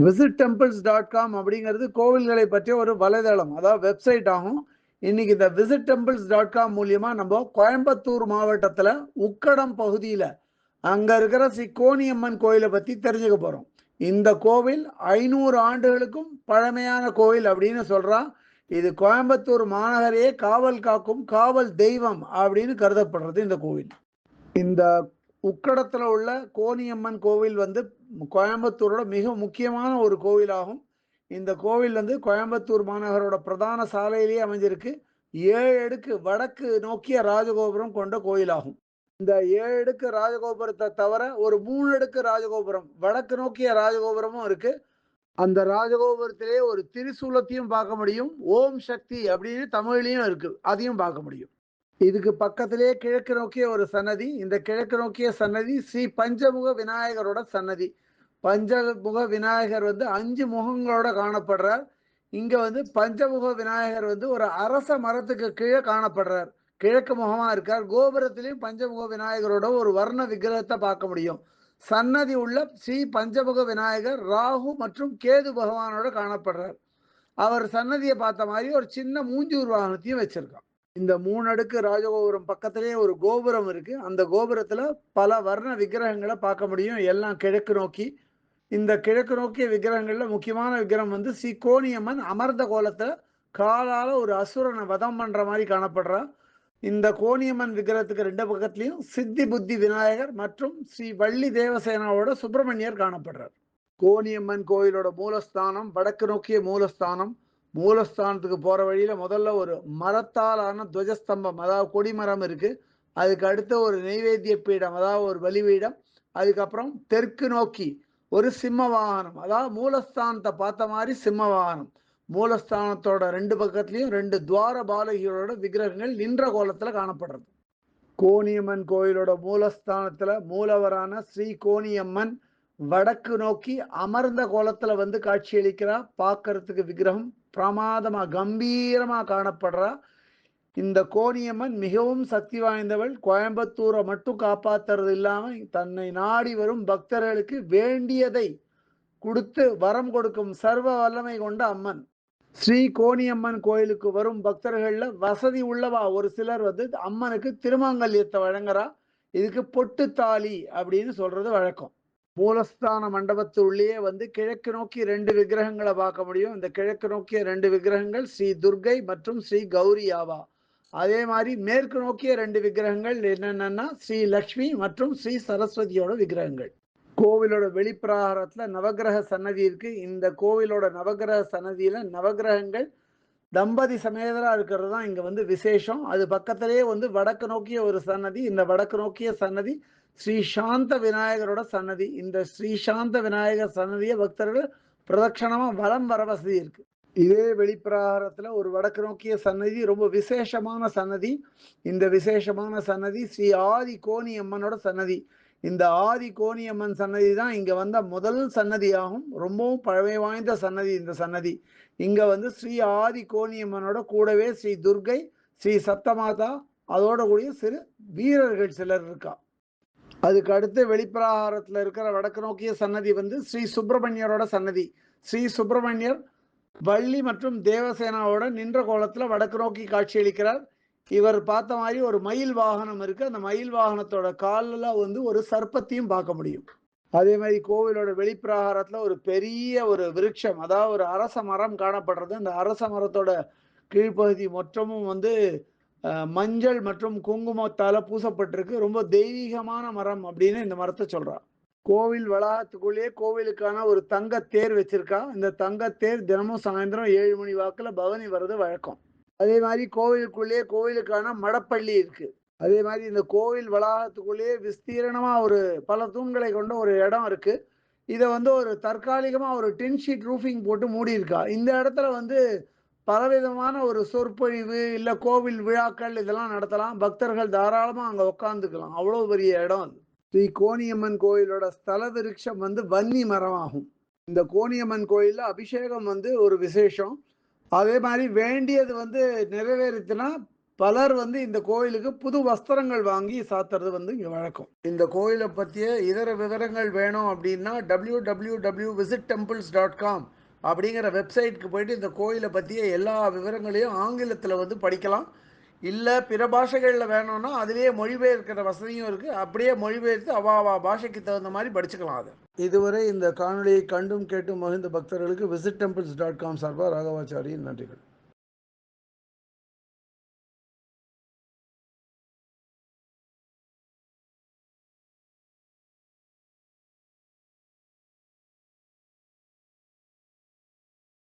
visittemples.com அப்படிங்கிறது கோவில்களை பற்றிய ஒரு வலைதளம், அதாவது வெப்சைட் ஆகும். இன்னைக்கு இந்த visittemples.com மூலியமா நம்ம கோயம்புத்தூர் மாவட்டத்துல உக்கடம் பகுதியில அங்க இருக்கிற ஸ்ரீ கோணியம்மன் கோயிலை பத்தி தெரிஞ்சுக்க போறோம். இந்த கோவில் 500 ஆண்டுகளுக்கும் பழமையான கோவில் அப்படின்னு சொல்றா. இது கோயம்புத்தூர் மாநகரையே காவல் காக்கும் காவல் தெய்வம் அப்படின்னு கருதப்படுறது இந்த கோவில். இந்த உக்கடத்துல உள்ள கோணியம்மன் கோவில் வந்து கோயம்புத்தூரோட மிக முக்கியமான ஒரு கோவிலாகும். இந்த கோவில் வந்து கோயம்புத்தூர் மாநகரோட பிரதான சாலையிலேயே அமைஞ்சிருக்கு. 7 அடுக்கு வடக்கு நோக்கிய ராஜகோபுரம் கொண்ட கோயிலாகும். இந்த 7 அடுக்கு ராஜகோபுரத்தை தவிர ஒரு 3 அடுக்கு ராஜகோபுரம், வடக்கு நோக்கிய ராஜகோபுரமும் இருக்கு. அந்த ராஜகோபுரத்திலே ஒரு திரிசூலத்தையும் பார்க்க முடியும். ஓம் சக்தி அப்படின்னு தமிழ்லையும் இருக்கு, அதையும் பார்க்க முடியும். இதுக்கு பக்கத்திலே கிழக்கு நோக்கிய ஒரு சன்னதி. இந்த கிழக்கு நோக்கிய சன்னதி ஸ்ரீ பஞ்சமுக விநாயகரோட சன்னதி. பஞ்சமுக விநாயகர் வந்து 5 முகங்களோட காணப்படுறார். இங்க வந்து பஞ்சமுக விநாயகர் வந்து ஒரு அரச மரத்துக்கு கீழே காணப்படுறார். கிழக்கு முகமா இருக்கார். கோபுரத்திலையும் பஞ்சமுக விநாயகரோட ஒரு வர்ண விக்கிரகத்தை பார்க்க முடியும். சன்னதி உள்ள ஸ்ரீ பஞ்சமுக விநாயகர் ராகு மற்றும் கேது பகவானோட காணப்படுறார். அவர் சன்னதியை பார்த்த மாதிரி ஒரு சின்ன மூஞ்சூர் வாகனத்தையும் வச்சிருக்கார். இந்த 3 அடுக்கு ராஜகோபுரம் பக்கத்திலேயே ஒரு கோபுரம் இருக்கு. அந்த கோபுரத்துல பல வர்ண விக்கிரகங்களை பார்க்க முடியும், எல்லாம் கிழக்கு நோக்கி. இந்த கிழக்கு நோக்கிய விக்கிரகங்கள்ல முக்கியமான விக்கிரகம் வந்து ஸ்ரீ கோணியம்மன் அமர்ந்த கோலத்துல காலால ஒரு அசுரனை வதம் பண்ற மாதிரி காணப்படுறா. இந்த கோணியம்மன் விக்கிரகத்துக்கு 2 பக்கத்துலயும் சித்தி புத்தி விநாயகர் மற்றும் ஸ்ரீ வள்ளி தேவசேனாவோட சுப்பிரமணியர் காணப்படுறார். கோணியம்மன் கோயிலோட மூலஸ்தானம் வடக்கு நோக்கிய மூலஸ்தானம். மூலஸ்தானத்துக்கு போற வழியில முதல்ல ஒரு மரத்தாலான துவஜஸ்தம்பம், அதாவது கொடிமரம் இருக்கு. அதுக்கு அடுத்த ஒரு நெய்வேத்திய பீடம், அதாவது ஒரு பலிபீடம். அதுக்கப்புறம் தெற்கு நோக்கி ஒரு சிம்ம வாகனம், அதாவது மூலஸ்தானத்தை பார்த்த மாதிரி சிம்ம வாகனம். மூலஸ்தானத்தோட 2 பக்கத்துலயும் 2 துவார பாலகிகளோட விக்கிரகங்கள் நின்ற கோலத்துல காணப்படுறது. கோணியம்மன் கோயிலோட மூலஸ்தானத்துல மூலவரான ஸ்ரீ கோணியம்மன் வடக்கு நோக்கி அமர்ந்த கோலத்துல வந்து காட்சியளிக்கிறா. பார்க்கறதுக்கு விக்கிரகம் பிரமாதமா கம்பீரமா காணப்படுறா. இந்த கோணியம்மன் மிகவும் சக்தி வாய்ந்தவள். கோயம்புத்தூரை மட்டும் காப்பாத்துறது இல்லாம தன்னை நாடி வரும் பக்தர்களுக்கு வேண்டியதை கொடுத்து வரம் கொடுக்கும் சர்வ வல்லமை கொண்ட அம்மன். ஸ்ரீ கோணியம்மன் கோயிலுக்கு வரும் பக்தர்கள்ல வசதி உள்ளவா ஒரு சிலர் வந்து அம்மனுக்கு திருமாங்கல்யத்தை வழங்குறா. இதுக்கு பொட்டு தாலி அப்படின்னு சொல்றது வழக்கம். மூலஸ்தான மண்டபத்துள்ளேயே வந்து கிழக்கு நோக்கி 2 விக்கிரகங்களை பார்க்க முடியும். இந்த கிழக்கு நோக்கிய 2 விக்கிரகங்கள் ஸ்ரீ துர்கை மற்றும் ஸ்ரீ கௌரி ஆவா. அதே மாதிரி மேற்கு நோக்கிய 2 விக்கிரகங்கள் என்னென்னா ஸ்ரீ லக்ஷ்மி மற்றும் ஸ்ரீ சரஸ்வதியோட விக்கிரகங்கள். கோவிலோட வெளிப்பிரகாரத்துல நவகிரக சன்னதி இருக்கு. இந்த கோவிலோட நவகிரக சன்னதியில நவகிரகங்கள் தம்பதி சமேதரா இருக்கிறது தான் இங்க வந்து விசேஷம். அது பக்கத்திலேயே வந்து வடக்கு நோக்கிய ஒரு சன்னதி. இந்த வடக்கு நோக்கிய சன்னதி ஸ்ரீ சாந்த விநாயகரோட சன்னதி. இந்த ஸ்ரீ சாந்த விநாயகர் சன்னதியை பக்தர்கள் பிரதட்சணமா வலம் வர வசதி இருக்கு. இதே வெளிப்பிரகாரத்துல ஒரு வடக்கு நோக்கிய சன்னதி ரொம்ப விசேஷமான சன்னதி. இந்த விசேஷமான சன்னதி ஸ்ரீ ஆதி கோணி அம்மனோட சன்னதி. இந்த ஆதி கோணியம்மன் சன்னதி தான் இங்க வந்த முதல் சன்னதியாகும். ரொம்பவும் பழமை வாய்ந்த சன்னதி இந்த சன்னதி. இங்க வந்து ஸ்ரீ ஆதி கோணியம்மனோட கூடவே ஸ்ரீ துர்கை, ஸ்ரீ சப்தமாதா, அதோட கூடிய சிறு வீரர்கள் சிலர் இருக்கா. அதுக்கு அடுத்து வெளிப்பிரகாரத்துல இருக்கிற வடக்கு நோக்கிய சன்னதி வந்து ஸ்ரீ சுப்பிரமணியரோட சன்னதி. ஸ்ரீ சுப்பிரமணியர் வள்ளி மற்றும் தேவசேனாவோட நின்ற கோலத்துல வடக்கு நோக்கி காட்சியளிக்கிறார். இவர் பார்த்த மாதிரி ஒரு மயில் வாகனம் இருக்கு. அந்த மயில் வாகனத்தோட காலில் வந்து ஒரு சர்ப்பத்தையும் பார்க்க முடியும். அதே மாதிரி கோவிலோட வெளிப்பிரகாரத்துல ஒரு பெரிய ஒரு விருட்சம், அதாவது ஒரு அரச மரம் காணப்படுறது. அந்த அரச மரத்தோட கீழ்ப்பகுதி மொத்தமும் வந்து மஞ்சள் மற்றும் குங்குமத்தால பூசப்பட்டிருக்கு. ரொம்ப தெய்வீகமான மரம் அப்படின்னு இந்த மரத்தை சொல்றா. கோவில் வளாகத்துக்குள்ளேயே கோவிலுக்கான ஒரு தங்க தேர் வச்சிருக்கா. இந்த தங்க தேர் தினமும் சாயந்தரம் 7 மணி வாக்குல பவனி வர்றது வழக்கம். அதே மாதிரி கோவிலுக்குள்ளேயே கோவிலுக்கான மடப்பள்ளி இருக்கு. அதே மாதிரி இந்த கோவில் வளாகத்துக்குள்ளேயே விஸ்தீரணமா ஒரு பல தூண்களை கொண்ட ஒரு இடம் இருக்கு. இதை வந்து ஒரு தற்காலிகமா ஒரு டின் ஷீட் ரூஃபிங் போட்டு மூடி இருக்கா. இந்த இடத்துல வந்து பலவிதமான ஒரு சொற்பொழிவு இல்ல கோவில் விழாக்கள் இதெல்லாம் நடத்தலாம். பக்தர்கள் தாராளமா அங்க உட்காந்துக்கலாம். அவ்வளவு பெரிய இடம் அது. ஸ்ரீ கோணியம்மன் கோயிலோட ஸ்தல விருட்சம் வந்து வன்னி மரம் ஆகும். இந்த கோணியம்மன் கோயில்ல அபிஷேகம் வந்து ஒரு விசேஷம். அதே மாதிரி வேண்டியது வந்து நிறைவேறுச்சுன்னா பலர் வந்து இந்த கோயிலுக்கு புது வஸ்திரங்கள் வாங்கி சாத்துறது வந்து இங்க வழக்கம். இந்த கோயில பத்திய இதர விவரங்கள் வேணும் அப்படின்னா www.visittemples.com அப்படிங்கிற வெப்சைட்க்கு போயிட்டு இந்த கோயில பத்திய எல்லா விவரங்களையும் ஆங்கிலத்துல வந்து படிக்கலாம். இல்ல பிற பாஷைகள்ல வேணும்னா அதிலேயே மொழிபெயர்க்கிற வசதியும் இருக்கு. அப்படியே மொழிபெயர்த்து அவா பாஷைக்கு தகுந்த மாதிரி படிச்சுக்கலாம் அத. இதுவரை இந்த காணொளியை கண்டும் கேட்டும் மகிழ்ந்த பக்தர்களுக்கு visit temples.com சார்பா ராகவாச்சாரியின் நன்றிகள்.